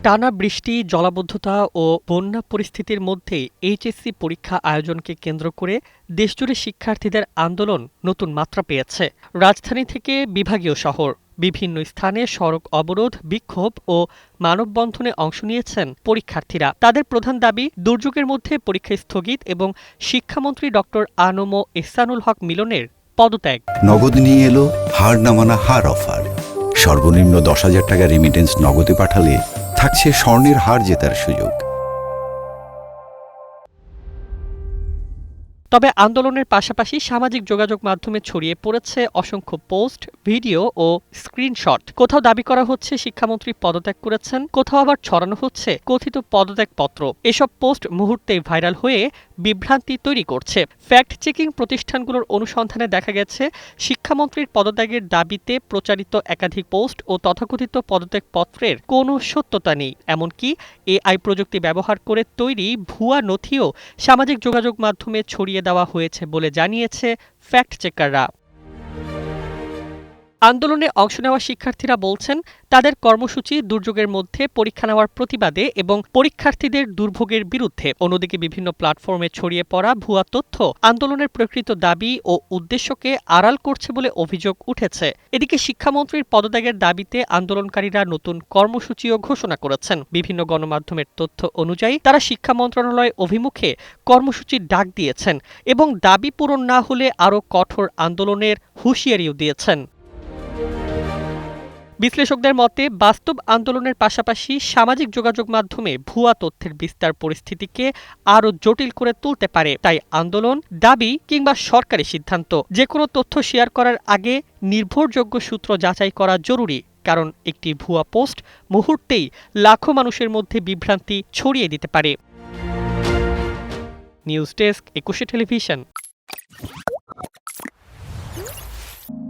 টানা বৃষ্টি, জলাবদ্ধতা ও বন্যা পরিস্থিতির মধ্যে এইচএসসি পরীক্ষা আয়োজনকে কেন্দ্র করে দেশজুড়ে শিক্ষার্থীদের আন্দোলন নতুন মাত্রা পেয়েছে। রাজধানী থেকে বিভাগীয় শহর বিভিন্ন স্থানে সড়ক অবরোধ, বিক্ষোভ ও মানববন্ধনে অংশ নিয়েছেন পরীক্ষার্থীরা। তাদের প্রধান দাবি দুর্যোগের মধ্যে পরীক্ষা স্থগিত এবং শিক্ষামন্ত্রী ডক্টর আ.ম এহসানুল হক মিলনের পদত্যাগ। নগদ নিয়ে এলো হার না মানা হার অফার। সর্বনিম্ন 10,000 টাকা রেমিটেন্স নগদে পাঠালে থাকছে স্বর্ণের হার জেতার সুযোগ। তবে আন্দোলনের পাশাপাশি সামাজিক যোগাযোগ মাধ্যমে ছড়িয়ে পড়েছে অসংখ্য পোস্ট, ভিডিও ও স্ক্রিনশট। কোথাও দাবি করা হচ্ছে শিক্ষামন্ত্রী পদত্যাগ করেছেন, কোথাও আবার ছড়ানো হচ্ছে কথিত পদত্যাগপত্র। এসব পোস্ট মুহূর্তেই ভাইরাল হয়ে বিভ্রান্তি তৈরি করছে। ফ্যাক্ট চেকিং প্রতিষ্ঠানগুলোর অনুসন্ধানে দেখা গেছে, শিক্ষামন্ত্রীর পদত্যাগের দাবিতে প্রচারিত একাধিক পোস্ট ও তথাকথিত পদত্যাগপত্রের কোনো সত্যতা নেই। এমনকি এআই প্রযুক্তি ব্যবহার করে তৈরি ভুয়া নথিও সামাজিক যোগাযোগ মাধ্যমে ছড়িয়ে দেওয়া হয়েছে বলে জানিয়েছে ফ্যাক্ট চেকাররা। আন্দোলনে অংশ নেওয়া শিক্ষার্থীরা বলছেন, তাদের কর্মসূচি দুর্যোগের মধ্যে পরীক্ষা নেওয়ার প্রতিবাদে এবং পরীক্ষার্থীদের দুর্ভোগের বিরুদ্ধে। অন্যদিকে বিভিন্ন প্ল্যাটফর্মে ছড়িয়ে পড়া ভুয়া তথ্য আন্দোলনের প্রকৃত দাবি ও উদ্দেশ্যকে আড়াল করছে বলে অভিযোগ উঠেছে। এদিকে শিক্ষামন্ত্রীর পদত্যাগের দাবিতে আন্দোলনকারীরা নতুন কর্মসূচিও ঘোষণা করেছেন। বিভিন্ন গণমাধ্যমের তথ্য অনুযায়ী তারা শিক্ষা মন্ত্রণালয় অভিমুখে কর্মসূচির ডাক দিয়েছেন এবং দাবি পূরণ না হলে আরও কঠোর আন্দোলনের হুঁশিয়ারিও দিয়েছেন। বিশ্লেষকদের মতে, বাস্তব আন্দোলনের পাশাপাশি সামাজিক যোগাযোগ মাধ্যমে ভুয়া তথ্যের বিস্তার পরিস্থিতিকে আরও জটিল করে তুলতে পারে। তাই আন্দোলন, দাবি কিংবা সরকারি সিদ্ধান্ত, যে কোনো তথ্য শেয়ার করার আগে নির্ভরযোগ্য সূত্র যাচাই করা জরুরি। কারণ একটি ভুয়া পোস্ট মুহূর্তেই লাখো মানুষের মধ্যে বিভ্রান্তি ছড়িয়ে দিতে পারে। News desk, 21 television.